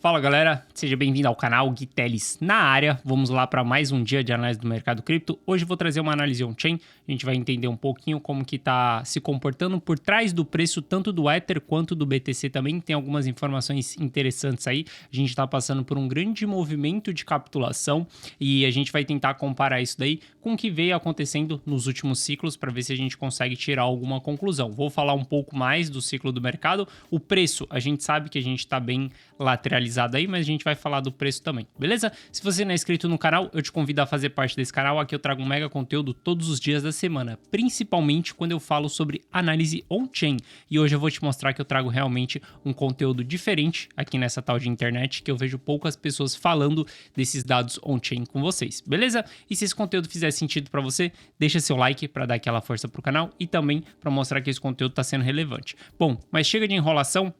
Fala galera, seja bem-vindo ao canal Gui Teles na área. Vamos lá para mais um dia de análise do mercado cripto. Hoje eu vou trazer uma análise on-chain. A gente vai entender um pouquinho como que tá se comportando por trás do preço tanto do Ether quanto do BTC também. Tem algumas informações interessantes aí. A gente está passando por um grande movimento de capitulação e a gente vai tentar comparar isso daí com o que veio acontecendo nos últimos ciclos para ver se a gente consegue tirar alguma conclusão. Vou falar um pouco mais do ciclo do mercado. O preço, a gente sabe que a gente está bem lateralizado aí, mas a gente vai falar do preço também, beleza? Se você não é inscrito no canal, eu te convido a fazer parte desse canal. Aqui eu trago um mega conteúdo todos os dias da semana, principalmente quando eu falo sobre análise on-chain. E hoje eu vou te mostrar que eu trago realmente um conteúdo diferente aqui nessa tal de internet, que eu vejo poucas pessoas falando desses dados on-chain com vocês, beleza? E se esse conteúdo fizer sentido para você, deixa seu like para dar aquela força pro canal e também para mostrar que esse conteúdo está sendo relevante. Bom, mas chega de enrolação.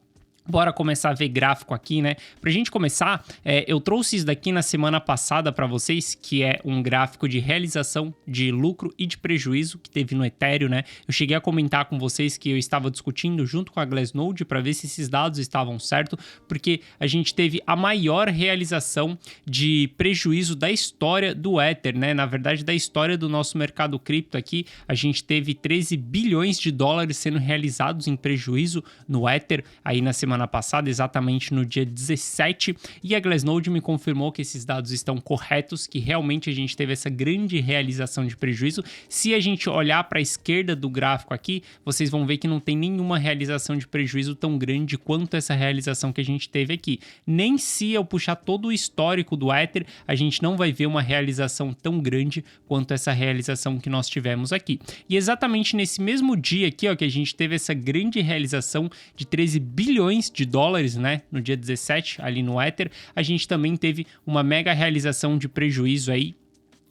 Bora começar a ver gráfico aqui, né? Pra gente começar, eu trouxe isso daqui na semana passada para vocês, que é um gráfico de realização de lucro e de prejuízo que teve no Ethereum, né? Eu cheguei a comentar com vocês que eu estava discutindo junto com a Glassnode para ver se esses dados estavam certos, porque a gente teve a maior realização de prejuízo da história do Ether, né? Na verdade, da história do nosso mercado cripto aqui, a gente teve 13 bilhões de dólares sendo realizados em prejuízo no Ether aí na semana passada, exatamente no dia 17, e a Glassnode me confirmou que esses dados estão corretos, que realmente a gente teve essa grande realização de prejuízo. Se a gente olhar para a esquerda do gráfico aqui, vocês vão ver que não tem nenhuma realização de prejuízo tão grande quanto essa realização que a gente teve aqui. Nem se eu puxar todo o histórico do Ether, a gente não vai ver uma realização tão grande quanto essa realização que nós tivemos aqui. E exatamente nesse mesmo dia aqui, ó, que a gente teve essa grande realização de 13 bilhões de dólares, né, no dia 17, ali no Ether, a gente também teve uma mega realização de prejuízo aí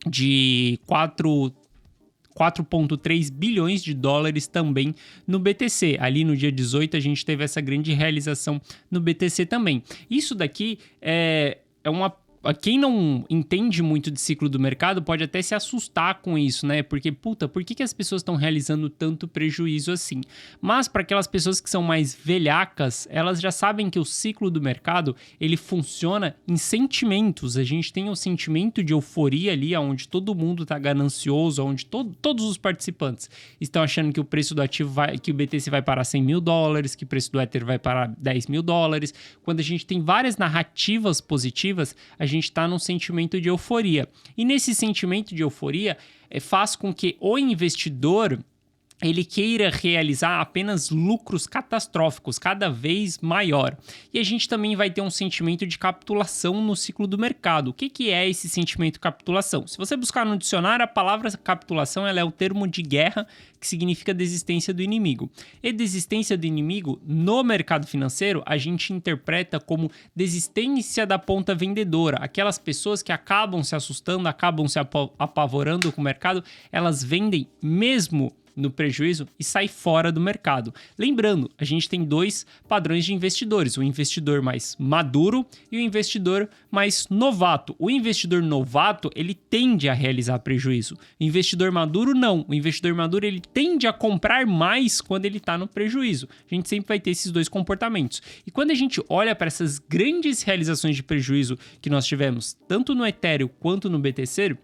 de 4,3 bilhões de dólares também no BTC. Ali no dia 18 a gente teve essa grande realização no BTC também. Isso daqui é uma... Quem não entende muito de ciclo do mercado pode até se assustar com isso, né? Porque, puta, por que as pessoas estão realizando tanto prejuízo assim? Mas para aquelas pessoas que são mais velhacas, elas já sabem que o ciclo do mercado, ele funciona em sentimentos. A gente tem o sentimento de euforia ali, onde todo mundo tá ganancioso, onde todos os participantes estão achando que o preço do ativo que o BTC vai parar 100 mil dólares, que o preço do Ether vai parar 10 mil dólares. Quando a gente tem várias narrativas positivas, a gente está num sentimento de euforia. E nesse sentimento de euforia faz com que o investidor ele queira realizar apenas lucros catastróficos, cada vez maior. E a gente também vai ter um sentimento de capitulação no ciclo do mercado. O que é esse sentimento de capitulação? Se você buscar no dicionário, a palavra capitulação ela é o termo de guerra que significa desistência do inimigo. E desistência do inimigo, no mercado financeiro, a gente interpreta como desistência da ponta vendedora. Aquelas pessoas que acabam se assustando, acabam se apavorando com o mercado, elas vendem mesmo no prejuízo e sai fora do mercado. Lembrando, a gente tem dois padrões de investidores, o investidor mais maduro e o investidor mais novato. O investidor novato, ele tende a realizar prejuízo. O investidor maduro, não. O investidor maduro, ele tende a comprar mais quando ele está no prejuízo. A gente sempre vai ter esses dois comportamentos. E quando a gente olha para essas grandes realizações de prejuízo que nós tivemos, tanto no Ethereum quanto no BTC,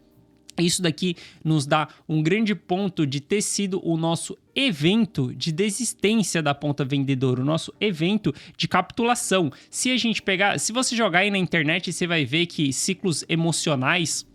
isso daqui nos dá um grande ponto de ter sido o nosso evento de desistência da ponta vendedora, o nosso evento de capitulação. Se a gente pegar, se você jogar aí na internet, você vai ver que ciclos emocionais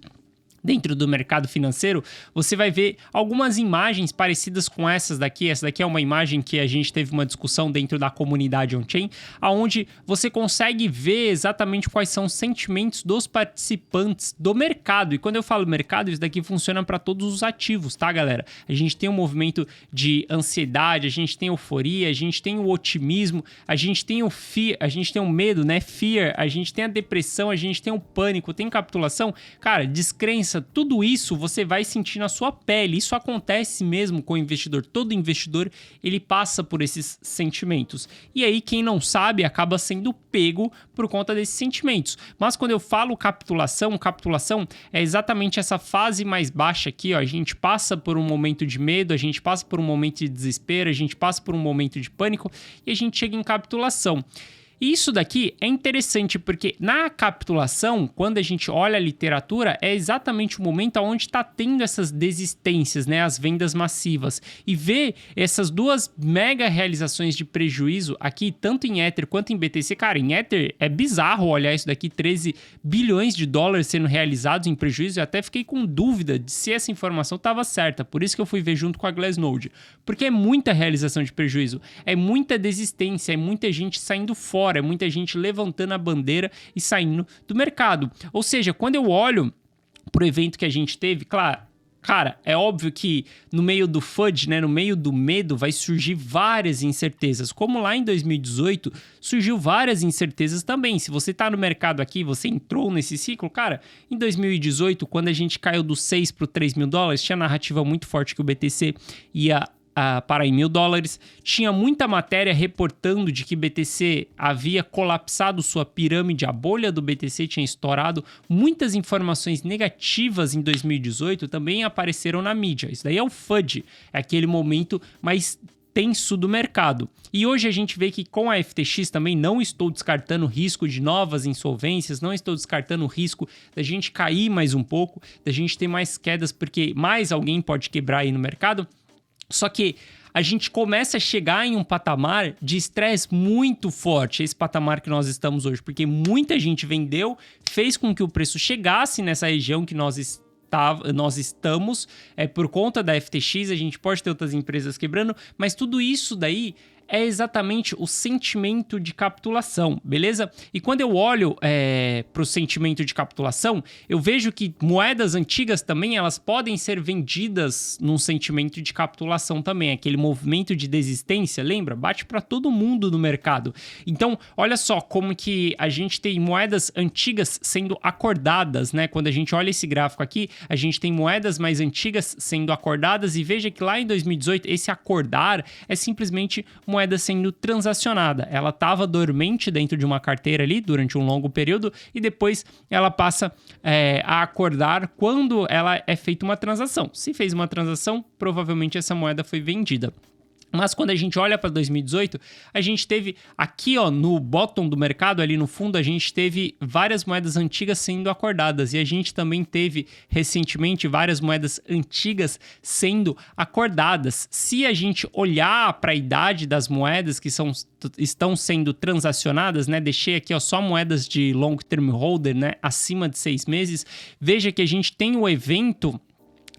dentro do mercado financeiro, você vai ver algumas imagens parecidas com essas daqui. Essa daqui é uma imagem que a gente teve uma discussão dentro da comunidade on-chain, onde você consegue ver exatamente quais são os sentimentos dos participantes do mercado. E quando eu falo mercado, isso daqui funciona para todos os ativos, tá, galera? A gente tem um movimento de ansiedade, a gente tem euforia, a gente tem o otimismo, a gente tem o fear, a gente tem o medo, né? Fear, a gente tem a depressão, a gente tem o pânico, tem capitulação. Cara, descrença, tudo isso você vai sentir na sua pele. Isso acontece mesmo com o investidor. Todo investidor, ele passa por esses sentimentos. E aí, quem não sabe, acaba sendo pego por conta desses sentimentos. Mas quando eu falo capitulação é exatamente essa fase mais baixa aqui, ó. A gente passa por um momento de medo, a gente passa por um momento de desespero, a gente passa por um momento de pânico e a gente chega em capitulação. E isso daqui é interessante porque na capitulação, quando a gente olha a literatura, é exatamente o momento onde está tendo essas desistências, né, as vendas massivas. E ver essas duas mega realizações de prejuízo aqui, tanto em Ether quanto em BTC, cara, em Ether é bizarro olhar isso daqui, 13 bilhões de dólares sendo realizados em prejuízo. Eu até fiquei com dúvida de se essa informação estava certa, por isso que eu fui ver junto com a Glassnode, porque é muita realização de prejuízo, é muita desistência, é muita gente saindo fora, é muita gente levantando a bandeira e saindo do mercado. Ou seja, quando eu olho pro evento que a gente teve, claro, cara, é óbvio que no meio do FUD, né, no meio do medo, vai surgir várias incertezas. Como lá em 2018, surgiu várias incertezas também. Se você tá no mercado aqui, você entrou nesse ciclo, cara, em 2018, quando a gente caiu do 6 para 3 mil dólares, tinha narrativa muito forte que o BTC ia parar em $1.000, tinha muita matéria reportando de que BTC havia colapsado sua pirâmide, a bolha do BTC tinha estourado, muitas informações negativas em 2018 também apareceram na mídia. Isso daí é o FUD, é aquele momento mais tenso do mercado. E hoje a gente vê que com a FTX também não estou descartando risco de novas insolvências, não estou descartando o risco da gente cair mais um pouco, da gente ter mais quedas, porque mais alguém pode quebrar aí no mercado. Só que a gente começa a chegar em um patamar de estresse muito forte, esse patamar que nós estamos hoje, porque muita gente vendeu, fez com que o preço chegasse nessa região que nós estamos, por conta da FTX, a gente pode ter outras empresas quebrando, mas tudo isso daí é exatamente o sentimento de capitulação, beleza? E quando eu olho para o sentimento de capitulação, eu vejo que moedas antigas também, elas podem ser vendidas num sentimento de capitulação também, aquele movimento de desistência, lembra? Bate para todo mundo no mercado. Então, olha só como que a gente tem moedas antigas sendo acordadas, né? Quando a gente olha esse gráfico aqui, a gente tem moedas mais antigas sendo acordadas e veja que lá em 2018, esse acordar é simplesmente moeda sendo transacionada. Ela estava dormente dentro de uma carteira ali durante um longo período e depois ela passa a acordar quando ela é feita uma transação. Se fez uma transação, provavelmente essa moeda foi vendida. Mas quando a gente olha para 2018, a gente teve aqui, ó, no bottom do mercado, ali no fundo, a gente teve várias moedas antigas sendo acordadas. E a gente também teve, recentemente, várias moedas antigas sendo acordadas. Se a gente olhar para a idade das moedas que estão sendo transacionadas, né? Deixei aqui, ó, só moedas de long term holder, né? Acima de 6 meses. Veja que a gente tem o evento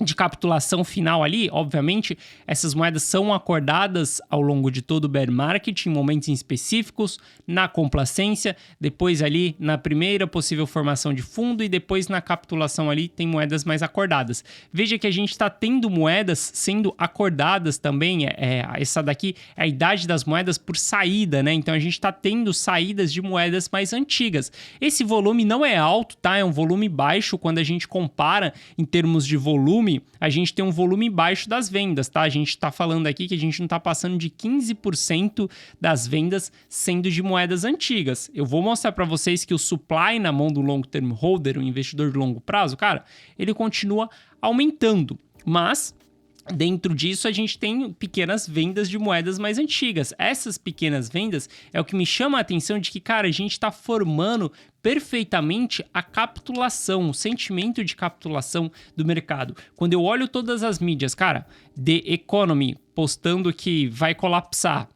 de capitulação final ali. Obviamente, essas moedas são acordadas ao longo de todo o bear market, em momentos específicos, na complacência, depois ali na primeira possível formação de fundo e depois na capitulação ali tem moedas mais acordadas. Veja que a gente está tendo moedas sendo acordadas também, essa daqui é a idade das moedas por saída, né? Então a gente está tendo saídas de moedas mais antigas. Esse volume não é alto, tá? É um volume baixo quando a gente compara em termos de volume. A gente tem um volume baixo das vendas, tá? A gente está falando aqui que a gente não está passando de 15% das vendas sendo de moedas antigas. Eu vou mostrar para vocês que o supply na mão do long term holder, o investidor de longo prazo, cara, ele continua aumentando, mas dentro disso, a gente tem pequenas vendas de moedas mais antigas. Essas pequenas vendas é o que me chama a atenção de que, cara, a gente está formando perfeitamente a capitulação, o sentimento de capitulação do mercado. Quando eu olho todas as mídias, cara, The Economy postando que vai colapsar,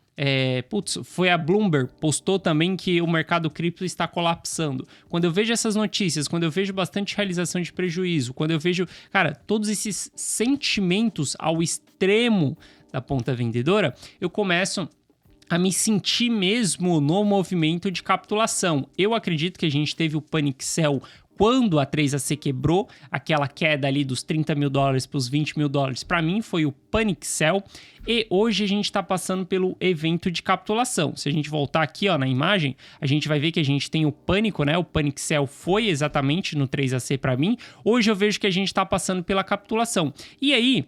foi a Bloomberg, postou também que o mercado cripto está colapsando. Quando eu vejo essas notícias, quando eu vejo bastante realização de prejuízo, quando eu vejo, cara, todos esses sentimentos ao extremo da ponta vendedora, eu começo a me sentir mesmo no movimento de capitulação. Eu acredito que a gente teve o panic sell quando a 3AC quebrou, aquela queda ali dos 30 mil dólares para os 20 mil dólares, para mim foi o panic sell. E hoje a gente está passando pelo evento de capitulação. Se a gente voltar aqui, ó, na imagem, a gente vai ver que a gente tem o pânico, né? O panic sell foi exatamente no 3AC para mim. Hoje eu vejo que a gente está passando pela capitulação. E aí,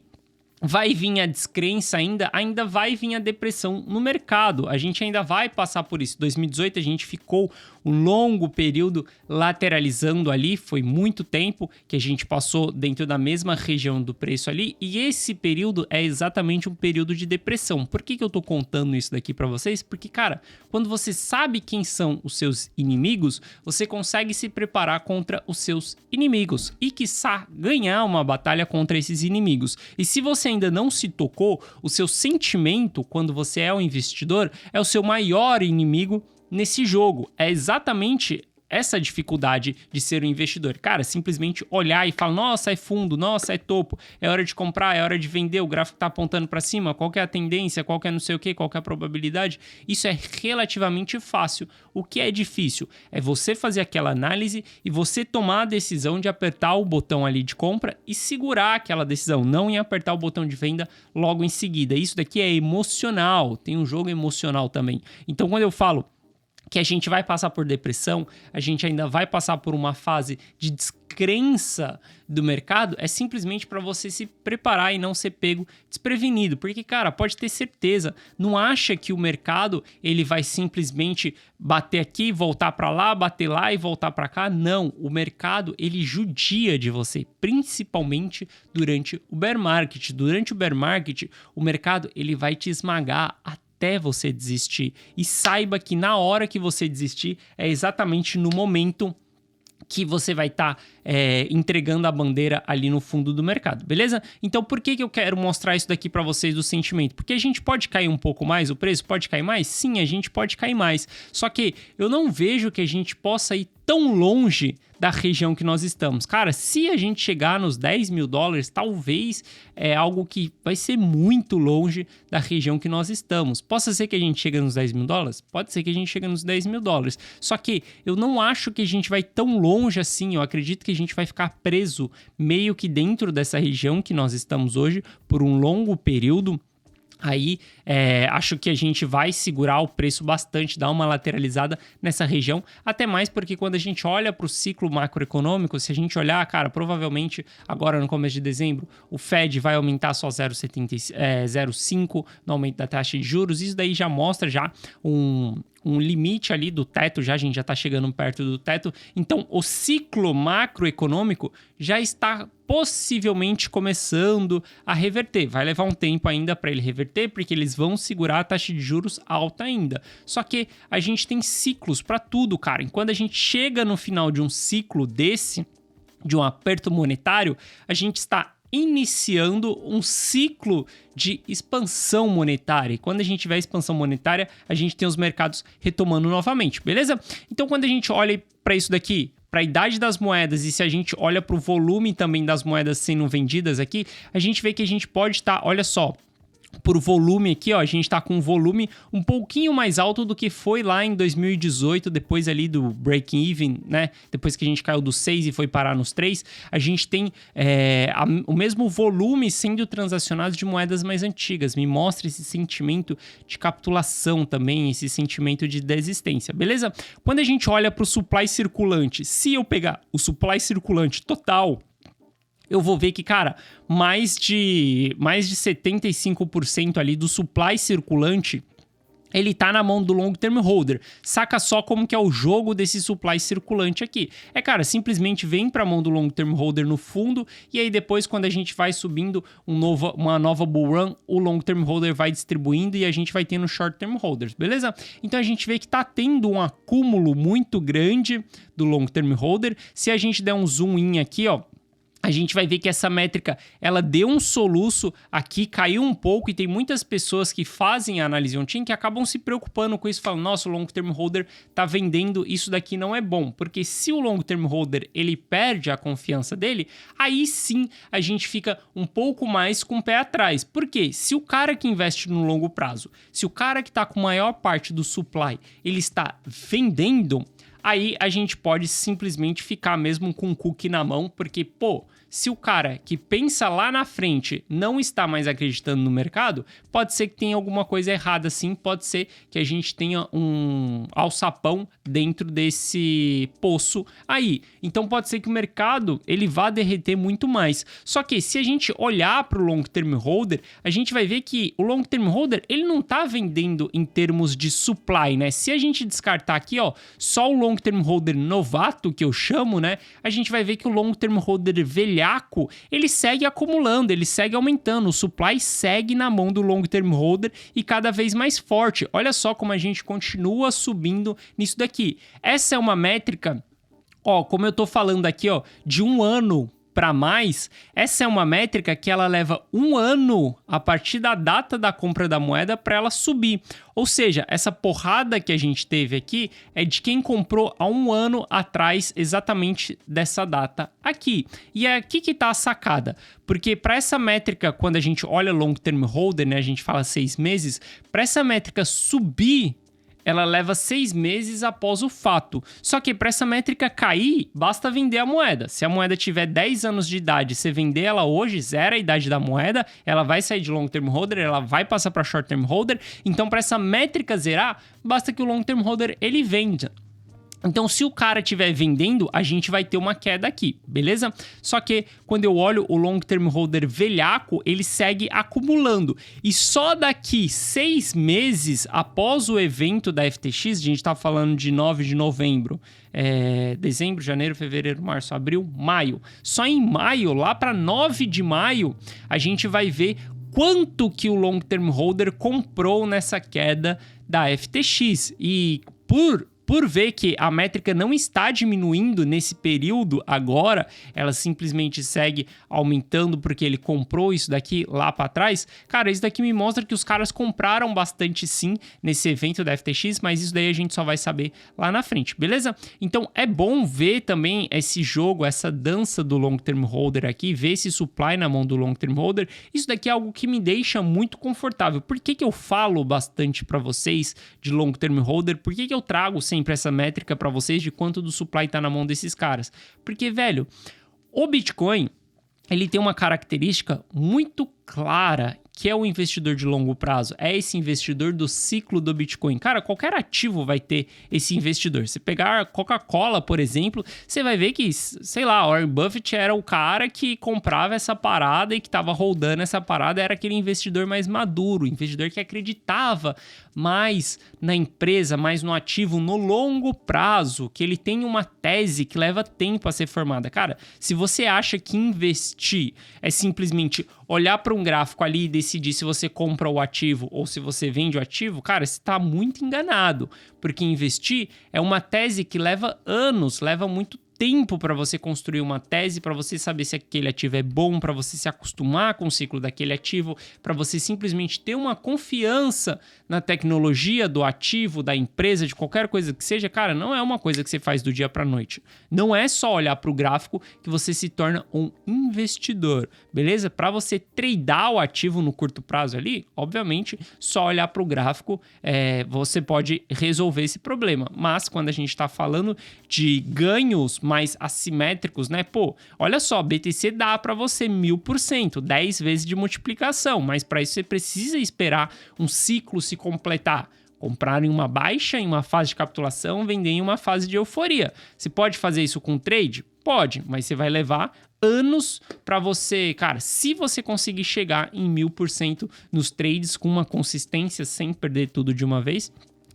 vai vir a descrença ainda vai vir a depressão no mercado. A gente ainda vai passar por isso. 2018 a gente ficou um longo período lateralizando ali, foi muito tempo que a gente passou dentro da mesma região do preço ali, e esse período é exatamente um período de depressão. Por que eu tô contando isso daqui para vocês? Porque, cara, quando você sabe quem são os seus inimigos, você consegue se preparar contra os seus inimigos e, quiçá, ganhar uma batalha contra esses inimigos. E se você ainda não se tocou, o seu sentimento, quando você é um investidor, é o seu maior inimigo nesse jogo. É exatamente essa dificuldade de ser um investidor. Cara, simplesmente olhar e falar, nossa, é fundo, nossa, é topo, é hora de comprar, é hora de vender, o gráfico tá apontando para cima, qual que é a tendência, qual que é não sei o que, qual que é a probabilidade. Isso é relativamente fácil. O que é difícil é você fazer aquela análise e você tomar a decisão de apertar o botão ali de compra e segurar aquela decisão, não em apertar o botão de venda logo em seguida. Isso daqui é emocional, tem um jogo emocional também. Então, quando eu falo que a gente vai passar por depressão, a gente ainda vai passar por uma fase de descrença do mercado, é simplesmente para você se preparar e não ser pego desprevenido. Porque, cara, pode ter certeza, não acha que o mercado ele vai simplesmente bater aqui, voltar para lá, bater lá e voltar para cá. Não, o mercado ele judia de você, principalmente durante o bear market. Durante o bear market, o mercado ele vai te esmagar até você desistir. E saiba que na hora que você desistir é exatamente no momento que você vai estar entregando a bandeira ali no fundo do mercado, beleza? Então, por que eu quero mostrar isso daqui para vocês do sentimento? Porque a gente pode cair um pouco mais, o preço pode cair mais? Sim, a gente pode cair mais. Só que eu não vejo que a gente possa ir tão longe da região que nós estamos. Cara, se a gente chegar nos 10 mil dólares, talvez é algo que vai ser muito longe da região que nós estamos. Possa ser que a gente chegue nos 10 mil dólares? Pode ser que a gente chegue nos 10 mil dólares. Só que eu não acho que a gente vai tão longe assim. Eu acredito que a gente vai ficar preso meio que dentro dessa região que nós estamos hoje por um longo período. Aí, acho que a gente vai segurar o preço bastante, dar uma lateralizada nessa região, até mais porque quando a gente olha para o ciclo macroeconômico, se a gente olhar, cara, provavelmente agora no começo de dezembro, o Fed vai aumentar só 0,5 no aumento da taxa de juros, isso daí já mostra já um limite ali do teto, a gente já está chegando perto do teto, então o ciclo macroeconômico já está possivelmente começando a reverter. Vai levar um tempo ainda para ele reverter, porque eles vão segurar a taxa de juros alta ainda. Só que a gente tem ciclos para tudo, cara. E quando a gente chega no final de um ciclo desse, de um aperto monetário, a gente está iniciando um ciclo de expansão monetária. E quando a gente tiver expansão monetária, a gente tem os mercados retomando novamente, beleza? Então, quando a gente olha para isso daqui, para a idade das moedas, e se a gente olha para o volume também das moedas sendo vendidas aqui, a gente vê que a gente pode estar, olha só, por volume aqui, ó, a gente tá com um volume um pouquinho mais alto do que foi lá em 2018, depois ali do break-even, né? Depois que a gente caiu dos 6 e foi parar nos 3, a gente tem o mesmo volume sendo transacionado de moedas mais antigas. Me mostra esse sentimento de capitulação também, esse sentimento de desistência, beleza? Quando a gente olha para o supply circulante, se eu pegar o supply circulante total, eu vou ver que, cara, mais de 75% ali do supply circulante, ele tá na mão do long term holder. Saca só como que é o jogo desse supply circulante aqui. Cara, simplesmente vem pra mão do long term holder no fundo, e aí depois, quando a gente vai subindo uma nova bull run, o long term holder vai distribuindo e a gente vai tendo short term holders, beleza? Então a gente vê que tá tendo um acúmulo muito grande do long term holder. Se a gente der um zoom in aqui, ó, a gente vai ver que essa métrica, ela deu um soluço aqui, caiu um pouco, e tem muitas pessoas que fazem a análise on-chain que acabam se preocupando com isso, falando, nossa, o long term holder tá vendendo, isso daqui não é bom, porque se o long term holder ele perde a confiança dele, aí sim a gente fica um pouco mais com o pé atrás. Porque se o cara que investe no longo prazo, se o cara que tá com a maior parte do supply, ele está vendendo, aí a gente pode simplesmente ficar mesmo com o cookie na mão, porque, pô, se o cara que pensa lá na frente não está mais acreditando no mercado, pode ser que tenha alguma coisa errada sim, pode ser que a gente tenha um alçapão dentro desse poço aí. Então pode ser que o mercado ele vá derreter muito mais. Só que se a gente olhar para o long term holder, a gente vai ver que o long term holder ele não está vendendo em termos de supply, né? Se a gente descartar aqui, ó, só o long term holder novato que eu chamo, né? A gente vai ver que o long term holder velhaco ele segue acumulando, ele segue aumentando, o supply segue na mão do long term holder e cada vez mais forte. Olha só como a gente continua subindo nisso daqui. Essa é uma métrica, ó, como eu tô falando aqui, ó, de um ano para mais, essa é uma métrica que ela leva um ano a partir da data da compra da moeda para ela subir. Ou seja, essa porrada que a gente teve aqui é de quem comprou há um ano atrás, exatamente dessa data aqui. E é aqui que está a sacada, porque para essa métrica, quando a gente olha long term holder, né, a gente fala 6 meses, para essa métrica subir, ela leva 6 meses após o fato. Só que para essa métrica cair, basta vender a moeda. Se a moeda tiver 10 anos de idade, você vender ela hoje, zera a idade da moeda, ela vai sair de long term holder, ela vai passar para short term holder. Então, para essa métrica zerar, basta que o long term holder ele venda. Então, se o cara estiver vendendo, a gente vai ter uma queda aqui, beleza? Só que quando eu olho o long term holder velhaco, ele segue acumulando. E só daqui 6 meses após o evento da FTX, a gente está falando de 9 de novembro, dezembro, janeiro, fevereiro, março, abril, maio. Só em maio, lá para 9 de maio, a gente vai ver quanto que o long term holder comprou nessa queda da FTX. E por ver que a métrica não está diminuindo nesse período agora, ela simplesmente segue aumentando porque ele comprou isso daqui lá para trás, cara, isso daqui me mostra que os caras compraram bastante sim nesse evento da FTX, mas isso daí a gente só vai saber lá na frente, beleza? Então é bom ver também esse jogo, essa dança do long term holder aqui, ver esse supply na mão do long term holder, isso daqui é algo que me deixa muito confortável. Por que eu falo bastante para vocês de long term holder? Por que eu trago sempre essa métrica para vocês de quanto do supply tá na mão desses caras? Porque, velho, o Bitcoin, ele tem uma característica muito clara, que é o investidor de longo prazo, é esse investidor do ciclo do Bitcoin. Cara, qualquer ativo vai ter esse investidor. Se pegar Coca-Cola, por exemplo, você vai ver que, sei lá, Warren Buffett era o cara que comprava essa parada e que estava rodando essa parada, era aquele investidor mais maduro, investidor que acreditava mais na empresa, mais no ativo no longo prazo, que ele tem uma tese que leva tempo a ser formada. Cara, se você acha que investir é simplesmente olhar para um gráfico ali e decidir se você compra o ativo ou se você vende o ativo, cara, você está muito enganado, porque investir é uma tese que leva anos, leva muito tempo para você construir uma tese, para você saber se aquele ativo é bom, para você se acostumar com o ciclo daquele ativo, para você simplesmente ter uma confiança na tecnologia do ativo, da empresa, de qualquer coisa que seja. Cara, não é uma coisa que você faz do dia para noite. Não é só olhar para o gráfico que você se torna um investidor, beleza? Para você tradear o ativo no curto prazo ali, obviamente, só olhar para o gráfico você pode resolver esse problema. Mas quando a gente está falando de ganhos mais assimétricos, né? Pô, olha só, BTC dá para você 1000%, 10 vezes de multiplicação, mas para isso você precisa esperar um ciclo se completar. Comprar em uma baixa, em uma fase de capitulação, vender em uma fase de euforia. Você pode fazer isso com trade? Pode, mas você vai levar anos para você, cara, se você conseguir chegar em 1000% nos trades com uma consistência sem perder tudo de uma vez,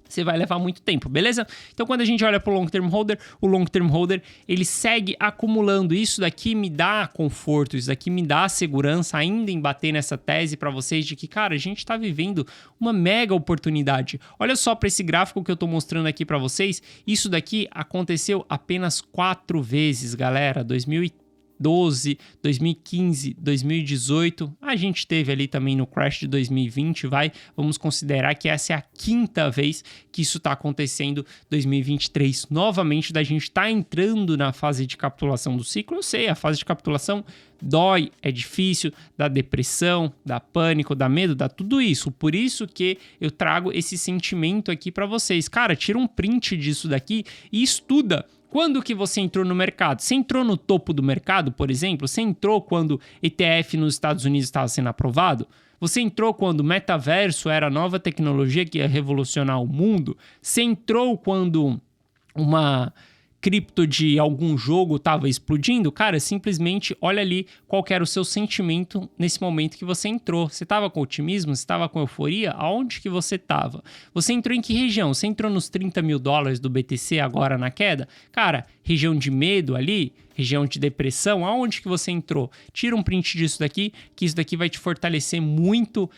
você vai levar muito tempo, beleza? Então, quando a gente olha para o long term holder, o long term holder, ele segue acumulando. Isso daqui me dá conforto, isso daqui me dá segurança ainda em bater nessa tese para vocês de que, cara, a gente está vivendo uma mega oportunidade. Olha só para esse gráfico que eu estou mostrando aqui para vocês. Isso daqui aconteceu apenas 4 vezes, galera. 2013, 2012, 2015, 2018, a gente teve ali também no crash de 2020, vamos considerar que essa é a quinta vez que isso está acontecendo, 2023, novamente, da gente tá entrando na fase de capitulação do ciclo. Eu sei, a fase de capitulação dói, é difícil, dá depressão, dá pânico, dá medo, dá tudo isso. Por isso que eu trago esse sentimento aqui para vocês. Cara, tira um print disso daqui e estuda. Quando que você entrou no mercado? Você entrou no topo do mercado, por exemplo? Você entrou quando ETF nos Estados Unidos estava sendo aprovado? Você entrou quando o metaverso era a nova tecnologia que ia revolucionar o mundo? Você entrou quando uma cripto de algum jogo estava explodindo? Cara, simplesmente olha ali qual que era o seu sentimento nesse momento que você entrou. Você estava com otimismo? Você estava com euforia? Aonde que você estava? Você entrou em que região? Você entrou nos 30 mil dólares do BTC agora na queda? Cara, região de medo ali? Região de depressão? Aonde que você entrou? Tira um print disso daqui, que isso daqui vai te fortalecer muito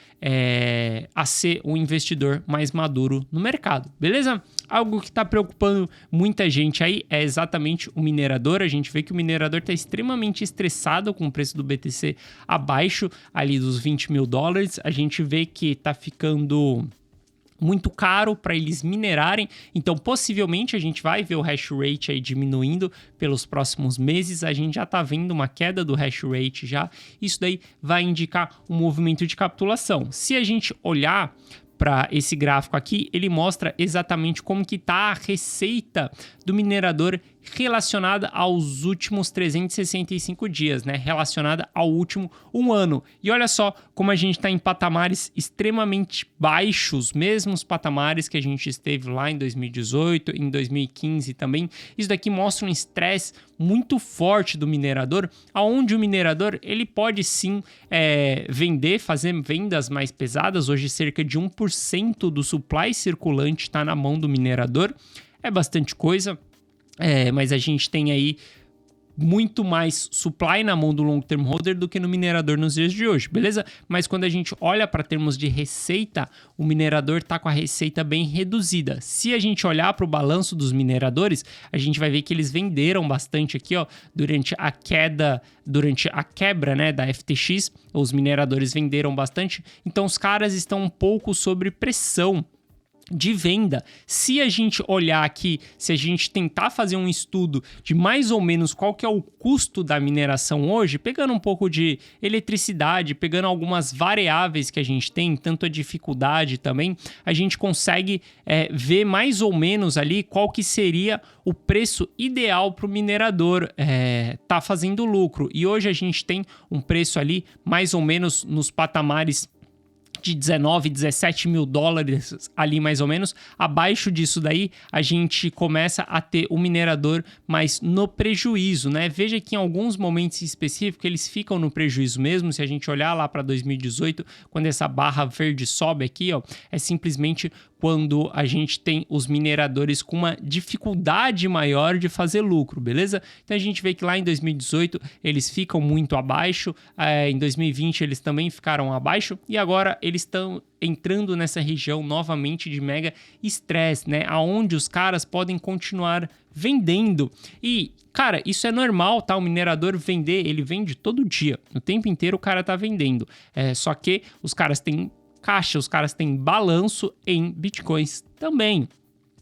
a ser um investidor mais maduro no mercado, beleza? Algo que está preocupando muita gente aí é exatamente o minerador. A gente vê que o minerador está extremamente estressado com o preço do BTC abaixo ali dos 20 mil dólares. A gente vê que está ficando muito caro para eles minerarem, então possivelmente a gente vai ver o hash rate aí diminuindo pelos próximos meses. A gente já está vendo uma queda do hash rate já, isso daí vai indicar um movimento de capitulação. Se a gente olhar para esse gráfico aqui, ele mostra exatamente como que está a receita do minerador relacionada aos últimos 365 dias, né? Relacionada ao último um ano. E olha só como a gente está em patamares extremamente baixos, mesmos patamares que a gente esteve lá em 2018, em 2015 também. Isso daqui mostra um estresse muito forte do minerador, aonde o minerador ele pode sim vender, fazer vendas mais pesadas. Hoje cerca de 1% do supply circulante está na mão do minerador. É bastante coisa, mas a gente tem aí muito mais supply na mão do long term holder do que no minerador nos dias de hoje, beleza? Mas quando a gente olha para termos de receita, o minerador está com a receita bem reduzida. Se a gente olhar para o balanço dos mineradores, a gente vai ver que eles venderam bastante aqui, ó, durante a quebra, né, da FTX, os mineradores venderam bastante, então os caras estão um pouco sob pressão de venda. Se a gente olhar aqui, se a gente tentar fazer um estudo de mais ou menos qual que é o custo da mineração hoje, pegando um pouco de eletricidade, pegando algumas variáveis que a gente tem, tanto a dificuldade também, a gente consegue ver mais ou menos ali qual que seria o preço ideal para o minerador tá fazendo lucro. E hoje a gente tem um preço ali mais ou menos nos patamares de 19, 17 mil dólares ali mais ou menos. Abaixo disso daí a gente começa a ter o minerador mais no prejuízo, né? Veja que em alguns momentos específicos eles ficam no prejuízo mesmo. Se a gente olhar lá para 2018, quando essa barra verde sobe aqui, ó, é simplesmente quando a gente tem os mineradores com uma dificuldade maior de fazer lucro, beleza? Então a gente vê que lá em 2018 eles ficam muito abaixo, em 2020 eles também ficaram abaixo e agora eles estão entrando nessa região novamente de mega estresse, né? Aonde os caras podem continuar vendendo. E, cara, isso é normal, tá? O minerador vender, ele vende todo dia. No tempo inteiro o cara tá vendendo. Só que os caras têm caixa, os caras têm balanço em bitcoins também.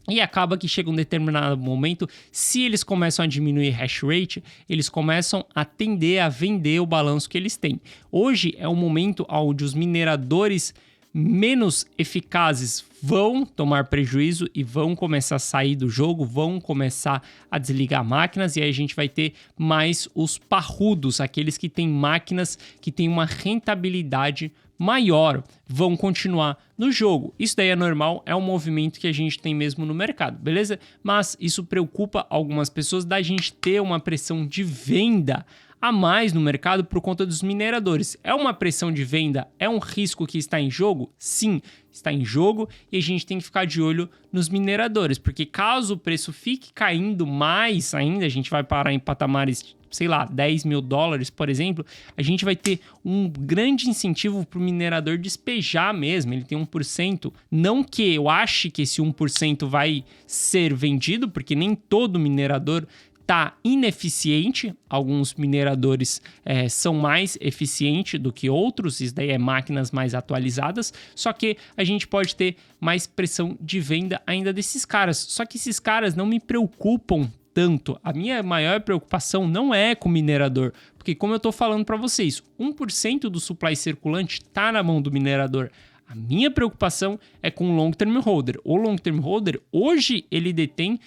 E acaba que chega um determinado momento, se eles começam a diminuir hash rate, eles começam a tender a vender o balanço que eles têm. Hoje é um momento onde os mineradores menos eficazes vão tomar prejuízo e vão começar a sair do jogo, vão começar a desligar máquinas, e aí a gente vai ter mais os parrudos, aqueles que têm máquinas que têm uma rentabilidade maior, vão continuar no jogo. Isso daí é normal, é um movimento que a gente tem mesmo no mercado, beleza? Mas isso preocupa algumas pessoas da gente ter uma pressão de venda a mais no mercado por conta dos mineradores. É uma pressão de venda? É um risco que está em jogo? Sim, está em jogo, e a gente tem que ficar de olho nos mineradores, porque caso o preço fique caindo mais ainda, a gente vai parar em patamares, sei lá, 10 mil dólares, por exemplo, a gente vai ter um grande incentivo para o minerador despejar mesmo. Ele tem 1%. Não que eu ache que esse 1% vai ser vendido, porque nem todo minerador tá ineficiente, alguns mineradores são mais eficientes do que outros, isso daí é máquinas mais atualizadas, só que a gente pode ter mais pressão de venda ainda desses caras, só que esses caras não me preocupam tanto. A minha maior preocupação não é com o minerador, porque como eu tô falando para vocês, 1% do supply circulante tá na mão do minerador. A minha preocupação é com o long term holder. O long term holder, hoje, ele detém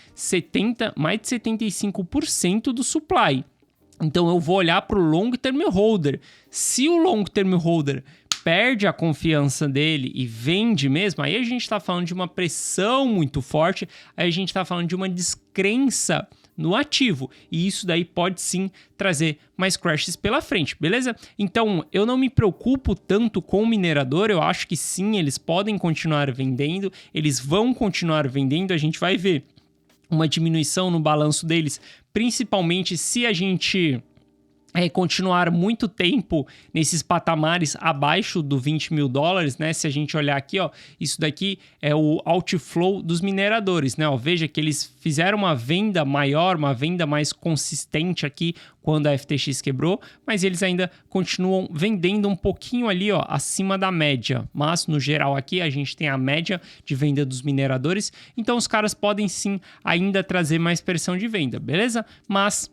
mais de 75% do supply. Então, eu vou olhar para o long term holder. Se o long term holder perde a confiança dele e vende mesmo, aí a gente está falando de uma pressão muito forte, aí a gente está falando de uma descrença no ativo, e isso daí pode sim trazer mais crashes pela frente, beleza? Então, eu não me preocupo tanto com o minerador, eu acho que sim, eles podem continuar vendendo, eles vão continuar vendendo, a gente vai ver uma diminuição no balanço deles, principalmente se a gente continuar muito tempo nesses patamares abaixo do 20 mil dólares, né? Se a gente olhar aqui, ó, isso daqui é o outflow dos mineradores, né? Ó, veja que eles fizeram uma venda maior, uma venda mais consistente aqui quando a FTX quebrou, mas eles ainda continuam vendendo um pouquinho ali, ó, acima da média. Mas no geral aqui a gente tem a média de venda dos mineradores, então os caras podem sim ainda trazer mais pressão de venda, beleza? Mas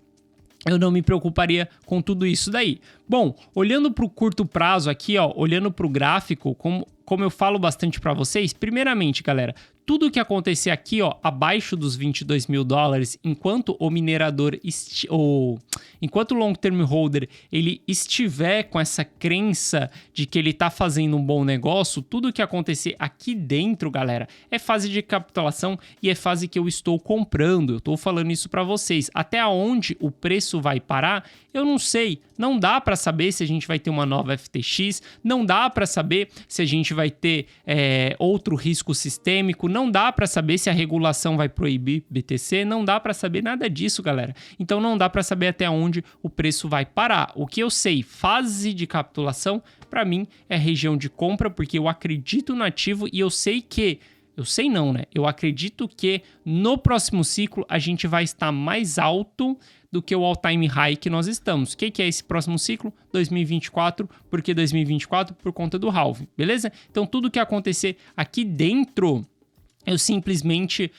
eu não me preocuparia com tudo isso daí. Bom, olhando para o curto prazo aqui, ó, olhando para o gráfico, como eu falo bastante para vocês, primeiramente, galera, tudo que acontecer aqui, ó, abaixo dos 22 mil dólares, enquanto o minerador, enquanto o long term holder, ele estiver com essa crença de que ele tá fazendo um bom negócio, tudo que acontecer aqui dentro, galera, é fase de capitulação e é fase que eu estou comprando. Eu tô falando isso para vocês. Até onde o preço vai parar, eu não sei. Não dá para saber se a gente vai ter uma nova FTX, não dá para saber se a gente vai ter outro risco sistêmico, não dá para saber se a regulação vai proibir BTC, não dá para saber nada disso, galera. Então não dá para saber até onde o preço vai parar. O que eu sei, fase de capitulação, para mim é região de compra, porque eu acredito no ativo e eu sei que eu acredito que no próximo ciclo a gente vai estar mais alto do que o all-time high que nós estamos. O que é esse próximo ciclo? 2024. Por que 2024? Por conta do halving, beleza? Então tudo que acontecer aqui dentro, eu simplesmente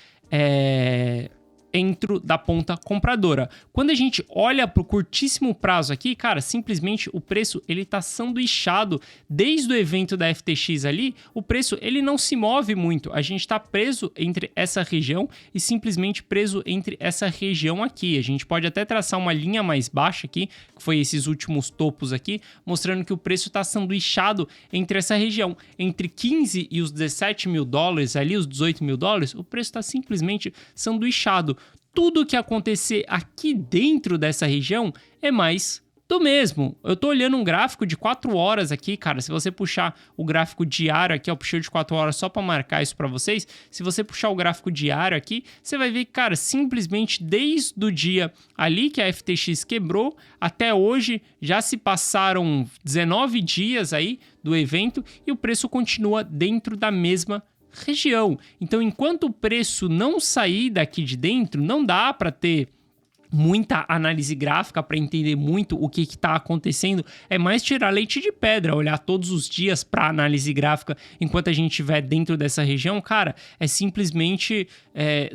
entro da ponta compradora. Quando a gente olha para o curtíssimo prazo aqui, cara, simplesmente o preço ele tá sanduichado desde o evento da FTX ali, o preço ele não se move muito. A gente está preso entre essa região e simplesmente preso entre essa região aqui. A gente pode até traçar uma linha mais baixa aqui, que foi esses últimos topos aqui, mostrando que o preço está sanduichado entre essa região, entre 15 e os 17 mil dólares ali, os 18 mil dólares, o preço está simplesmente sanduichado. Tudo que acontecer aqui dentro dessa região é mais do mesmo. Eu tô olhando um gráfico de 4 horas aqui, cara. Se você puxar o gráfico diário aqui, eu puxei de 4 horas só para marcar isso para vocês. Se você puxar o gráfico diário aqui, você vai ver que, cara, simplesmente desde o dia ali que a FTX quebrou até hoje, já se passaram 19 dias aí do evento e o preço continua dentro da mesma região. Então, enquanto o preço não sair daqui de dentro, não dá para ter muita análise gráfica para entender muito o que está acontecendo. É mais tirar leite de pedra, olhar todos os dias para análise gráfica enquanto a gente estiver dentro dessa região, cara, é simplesmente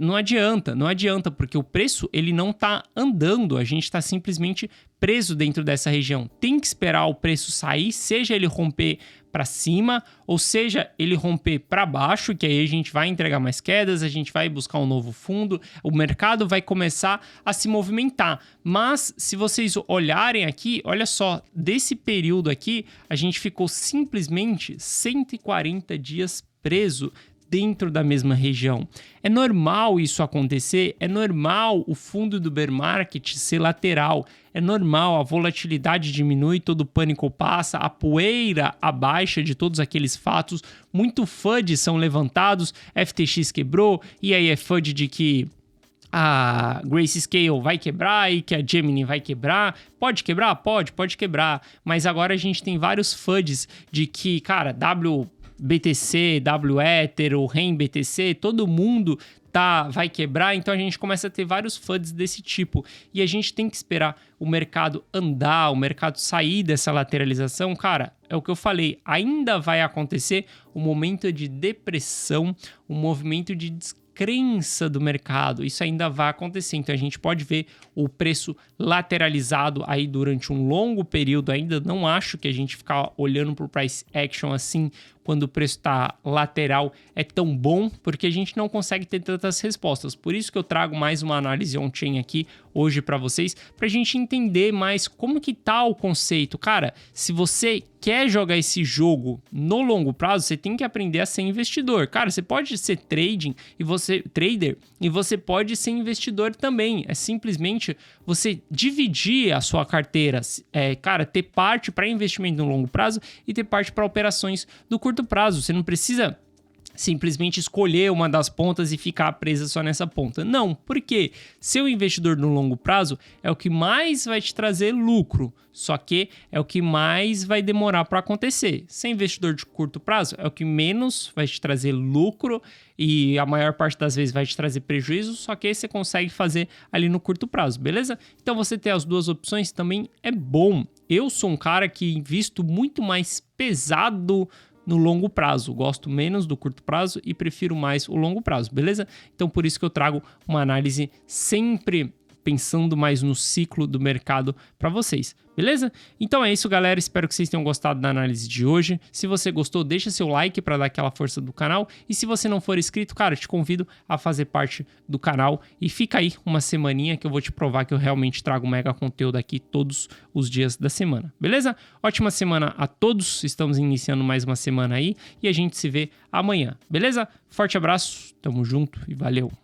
não adianta, porque o preço ele não está andando, a gente está simplesmente preso dentro dessa região. Tem que esperar o preço sair, seja ele romper para cima, ou seja, ele romper para baixo, que aí a gente vai entregar mais quedas, a gente vai buscar um novo fundo, o mercado vai começar a se movimentar. Mas se vocês olharem aqui, olha só, desse período aqui, a gente ficou simplesmente 140 dias preso dentro da mesma região. É normal isso acontecer, é normal o fundo do bear market ser lateral, é normal, a volatilidade diminui, todo o pânico passa, a poeira abaixa de todos aqueles fatos, muito FUD são levantados, FTX quebrou, e aí é FUD de que a Grayscale vai quebrar e que a Gemini vai quebrar. Pode quebrar? Pode quebrar, mas agora a gente tem vários FUDs de que, cara, BTC, WEther, o REN BTC, todo mundo vai quebrar, então a gente começa a ter vários FUDs desse tipo. E a gente tem que esperar o mercado andar, o mercado sair dessa lateralização. Cara, é o que eu falei, ainda vai acontecer um momento de depressão, um movimento de descrença do mercado. Isso ainda vai acontecer. Então a gente pode ver o preço lateralizado aí durante um longo período. Ainda não acho que a gente ficar olhando para o price action assim quando o preço está lateral é tão bom, porque a gente não consegue ter tantas respostas. Por isso que eu trago mais uma análise on-chain aqui hoje para vocês, para a gente entender mais como que tá o conceito. Cara, se você quer jogar esse jogo no longo prazo, você tem que aprender a ser investidor. Cara, você pode ser trader e você pode ser investidor também. É simplesmente você dividir a sua carteira, cara, ter parte para investimento no longo prazo e ter parte para operações do curto prazo. Você não precisa simplesmente escolher uma das pontas e ficar presa só nessa ponta. Não, porque ser um investidor no longo prazo é o que mais vai te trazer lucro, só que é o que mais vai demorar para acontecer. Ser investidor de curto prazo é o que menos vai te trazer lucro e a maior parte das vezes vai te trazer prejuízo, só que aí você consegue fazer ali no curto prazo, beleza? Então você ter as duas opções também é bom. Eu sou um cara que invisto muito mais pesado no longo prazo, gosto menos do curto prazo e prefiro mais o longo prazo, beleza? Então por isso que eu trago uma análise sempre pensando mais no ciclo do mercado para vocês, beleza? Então é isso, galera, espero que vocês tenham gostado da análise de hoje. Se você gostou, deixa seu like para dar aquela força do canal, e se você não for inscrito, cara, te convido a fazer parte do canal e fica aí uma semaninha que eu vou te provar que eu realmente trago mega conteúdo aqui todos os dias da semana, beleza? Ótima semana a todos, estamos iniciando mais uma semana aí e a gente se vê amanhã, beleza? Forte abraço, tamo junto e valeu!